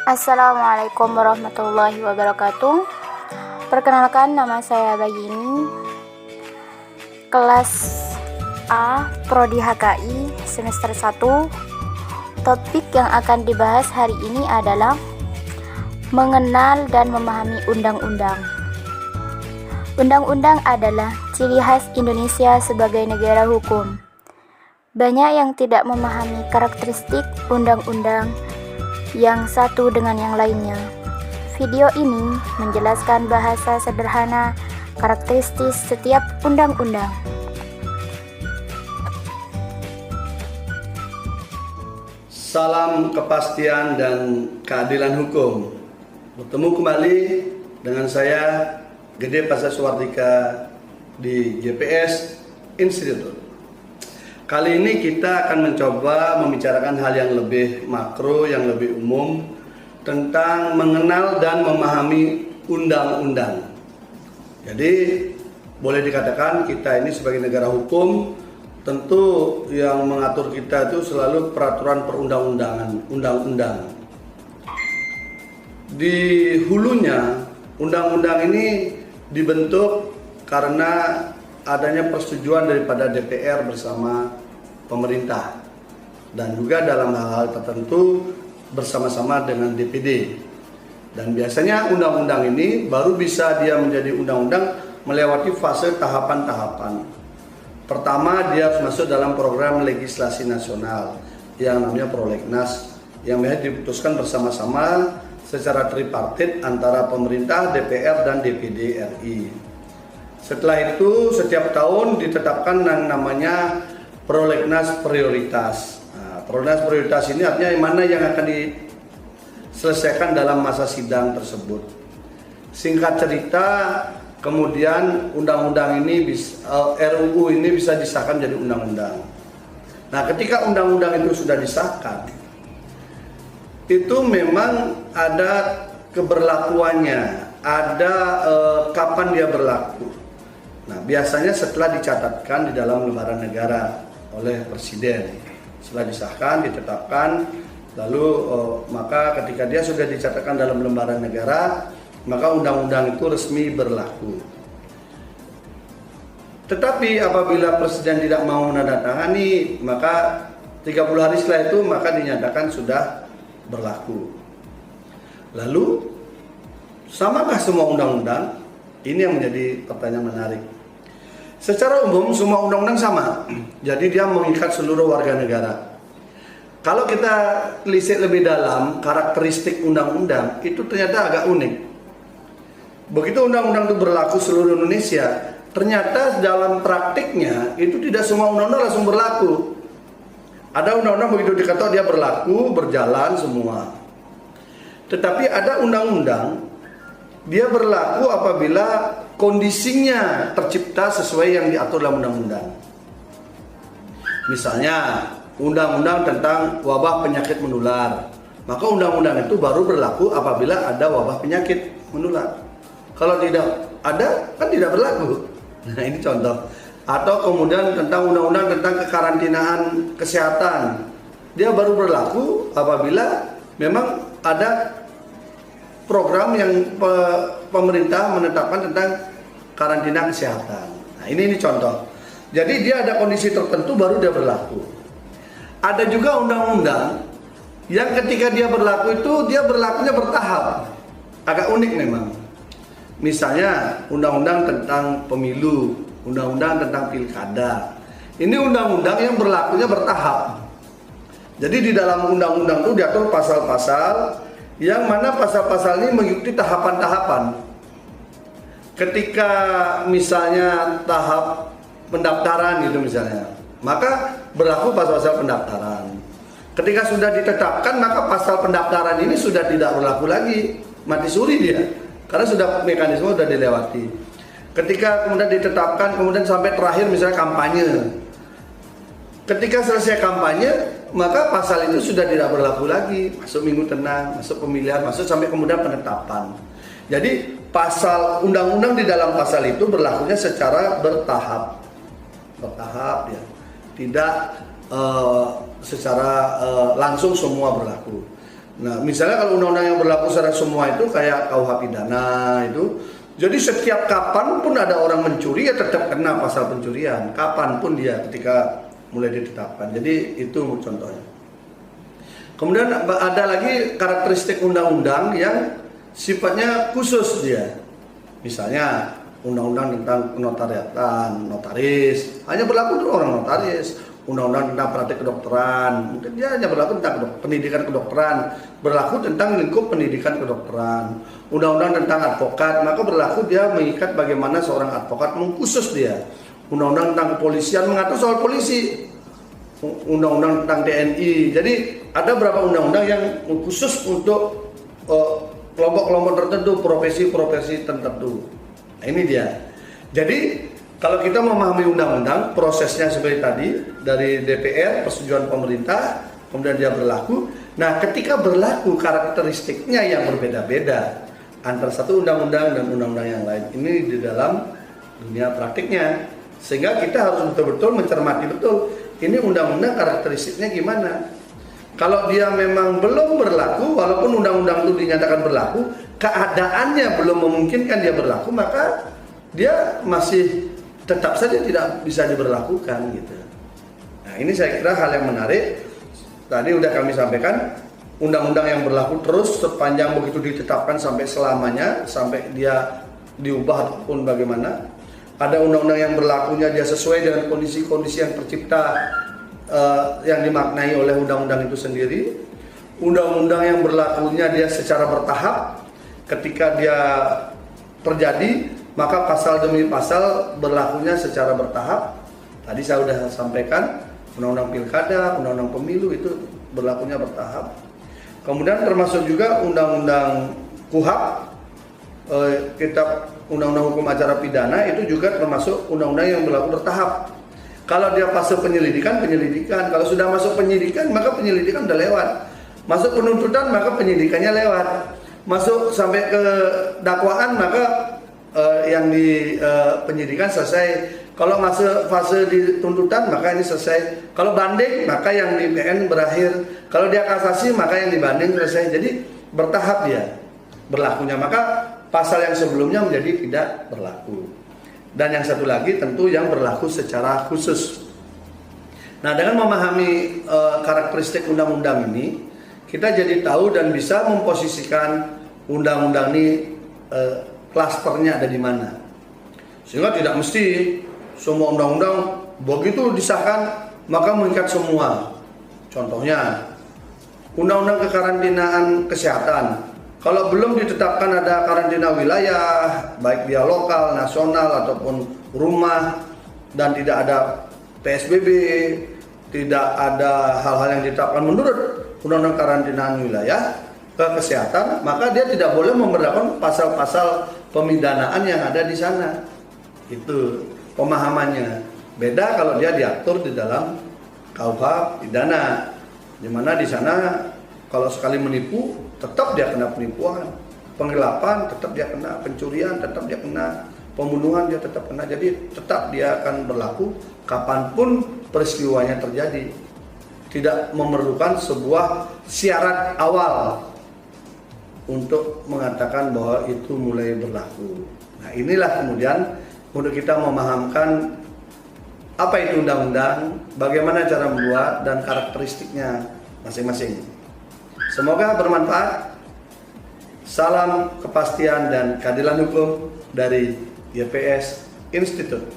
Assalamualaikum warahmatullahi wabarakatuh. Perkenalkan, nama saya Bagini, kelas A Prodi HKI semester 1. Topik yang akan dibahas hari ini adalah mengenal dan memahami undang-undang. Undang-undang adalah ciri khas Indonesia sebagai negara hukum. Banyak yang tidak memahami karakteristik undang-undang yang satu dengan yang lainnya. Video ini menjelaskan bahasa sederhana karakteristik setiap undang-undang. Salam kepastian dan keadilan hukum. Bertemu kembali dengan saya Gede Pasar Suwardika di GPS Institute. Kali ini kita akan mencoba membicarakan hal yang lebih makro, yang lebih umum tentang mengenal dan memahami undang-undang. Jadi boleh dikatakan kita ini sebagai negara hukum, tentu yang mengatur kita itu selalu peraturan perundang-undangan, undang-undang. Di hulunya, undang-undang ini dibentuk karena adanya persetujuan daripada DPR bersama pemerintah dan juga dalam hal-hal tertentu bersama-sama dengan DPD. Dan biasanya undang-undang ini baru bisa dia menjadi undang-undang melewati fase tahapan-tahapan. Pertama, dia harus masuk dalam program legislasi nasional yang namanya Prolegnas, yang biasanya diputuskan bersama-sama secara tripartit antara pemerintah, DPR, dan DPD RI. Setelah itu setiap tahun ditetapkan yang namanya Prolegnas prioritas. Nah, Prolegnas prioritas ini artinya mana yang akan diselesaikan dalam masa sidang tersebut. Singkat cerita, kemudian undang-undang ini RUU ini bisa disahkan jadi undang-undang. Nah, ketika undang-undang itu sudah disahkan, itu memang ada keberlakuannya, ada kapan dia berlaku. Nah, biasanya setelah dicatatkan di dalam lembaran negara oleh Presiden, setelah disahkan, ditetapkan, lalu maka ketika dia sudah dicatatkan dalam lembaran negara, maka undang-undang itu resmi berlaku. Tetapi apabila Presiden tidak mau menandatangani, maka 30 hari setelah itu maka dinyatakan sudah berlaku. Lalu, samakah semua undang-undang? Ini yang menjadi pertanyaan menarik. Secara umum semua undang-undang sama, jadi dia mengikat seluruh warga negara. Kalau kita telisik lebih dalam karakteristik undang-undang, itu ternyata agak unik. Begitu undang-undang itu berlaku seluruh Indonesia, ternyata dalam praktiknya itu tidak semua undang-undang langsung berlaku. Ada undang-undang begitu dikatakan dia berlaku, berjalan semua. Tetapi ada undang-undang dia berlaku apabila kondisinya tercipta sesuai yang diatur dalam undang-undang. Misalnya, undang-undang tentang wabah penyakit menular. Maka undang-undang itu baru berlaku apabila ada wabah penyakit menular. Kalau tidak ada, kan tidak berlaku. Nah, ini contoh. Atau kemudian tentang undang-undang tentang kekarantinaan kesehatan. Dia baru berlaku apabila memang ada program yang pemerintah menetapkan tentang karantina kesehatan. Nah, ini contoh. Jadi dia ada kondisi tertentu baru dia berlaku. Ada juga undang-undang yang ketika dia berlaku itu dia berlakunya bertahap. Agak unik memang. Misalnya undang-undang tentang pemilu, undang-undang tentang pilkada. Ini undang-undang yang berlakunya bertahap. Jadi di dalam undang-undang itu diatur pasal-pasal yang mana pasal-pasal ini mengikuti tahapan-tahapan. Ketika misalnya tahap pendaftaran gitu misalnya, maka berlaku pasal-pasal pendaftaran. Ketika sudah ditetapkan, maka pasal pendaftaran ini sudah tidak berlaku lagi, mati suri dia, karena sudah mekanisme sudah dilewati. Ketika kemudian ditetapkan, kemudian sampai terakhir misalnya kampanye. Ketika selesai kampanye, maka pasal itu sudah tidak berlaku lagi. Masuk minggu tenang, masuk pemilihan, masuk sampai kemudian penetapan. Jadi pasal undang-undang di dalam pasal itu berlakunya secara bertahap ya. Tidak secara langsung semua berlaku. Nah, misalnya kalau undang-undang yang berlaku secara semua itu kayak KUH pidana itu, jadi setiap kapan pun ada orang mencuri ya tetap kena pasal pencurian, kapan pun dia ketika mulai ditetapkan. Jadi itu contohnya. Kemudian ada lagi karakteristik undang-undang yang sifatnya khusus dia. Misalnya undang-undang tentang penotariatan, notaris, hanya berlaku untuk orang notaris. Undang-undang tentang praktik kedokteran, mungkin dia hanya berlaku tentang pendidikan kedokteran, berlaku tentang lingkup pendidikan kedokteran. Undang-undang tentang advokat, maka berlaku dia mengikat bagaimana seorang advokat mengkhusus dia. Undang-undang tentang kepolisian mengatur soal polisi. Undang-undang tentang TNI. Jadi ada beberapa undang-undang yang khusus untuk kelompok-kelompok tertentu, profesi-profesi tertentu. Nah, ini dia. Jadi kalau kita memahami undang-undang, prosesnya seperti tadi, dari DPR, persetujuan pemerintah, kemudian dia berlaku. Nah, ketika berlaku karakteristiknya yang berbeda-beda antara satu undang-undang dan undang-undang yang lain. Ini di dalam dunia praktiknya. Sehingga kita harus betul-betul mencermati betul, ini undang-undang karakteristiknya gimana. Kalau dia memang belum berlaku, walaupun undang-undang itu dinyatakan berlaku, keadaannya belum memungkinkan dia berlaku, maka dia masih tetap saja tidak bisa diberlakukan gitu. Nah, ini saya kira hal yang menarik. Tadi udah kami sampaikan, undang-undang yang berlaku terus sepanjang begitu ditetapkan sampai selamanya, sampai dia diubah ataupun bagaimana. Ada undang-undang yang berlakunya dia sesuai dengan kondisi-kondisi yang tercipta, yang dimaknai oleh undang-undang itu sendiri. Undang-undang yang berlakunya dia secara bertahap, ketika dia terjadi maka pasal demi pasal berlakunya secara bertahap. Tadi saya sudah sampaikan, undang-undang pilkada, undang-undang pemilu itu berlakunya bertahap. Kemudian termasuk juga undang-undang KUHP, kitab undang-undang hukum acara pidana, itu juga termasuk undang-undang yang berlaku bertahap. Kalau dia fase penyelidikan, penyelidikan. Kalau sudah masuk penyidikan, maka penyelidikan udah lewat. Masuk penuntutan, maka penyidikannya lewat. Masuk sampai ke dakwaan, maka yang di penyidikan selesai. Kalau masuk fase di tuntutan, maka ini selesai. Kalau banding, maka yang di PN berakhir. Kalau dia kasasi, maka yang dibanding selesai. Jadi bertahap dia berlakunya. Maka pasal yang sebelumnya menjadi tidak berlaku. Dan yang satu lagi tentu yang berlaku secara khusus. Nah, dengan memahami karakteristik undang-undang ini, kita jadi tahu dan bisa memposisikan undang-undang ini klasternya ada di mana. Sehingga tidak mesti semua undang-undang begitu disahkan maka mengikat semua. Contohnya, undang-undang kekarantinaan kesehatan. Kalau belum ditetapkan ada karantina wilayah, baik dia lokal, nasional ataupun rumah, dan tidak ada PSBB, tidak ada hal-hal yang ditetapkan menurut undang-undang karantinaan wilayah ke kesehatan, maka dia tidak boleh memberlakukan pasal-pasal pemidanaan yang ada di sana. Itu pemahamannya. Beda kalau dia diatur di dalam KUH pidana, di mana di sana kalau sekali menipu tetap dia kena penipuan, penggelapan tetap dia kena, pencurian tetap dia kena, pembunuhan dia tetap kena. Jadi tetap dia akan berlaku kapanpun peristiwanya terjadi. Tidak memerlukan sebuah syarat awal untuk mengatakan bahwa itu mulai berlaku. Nah, inilah kemudian untuk kita memahamkan apa itu undang-undang, bagaimana cara membuat, dan karakteristiknya masing-masing. Semoga bermanfaat. Salam kepastian dan keadilan hukum dari YPS Institute.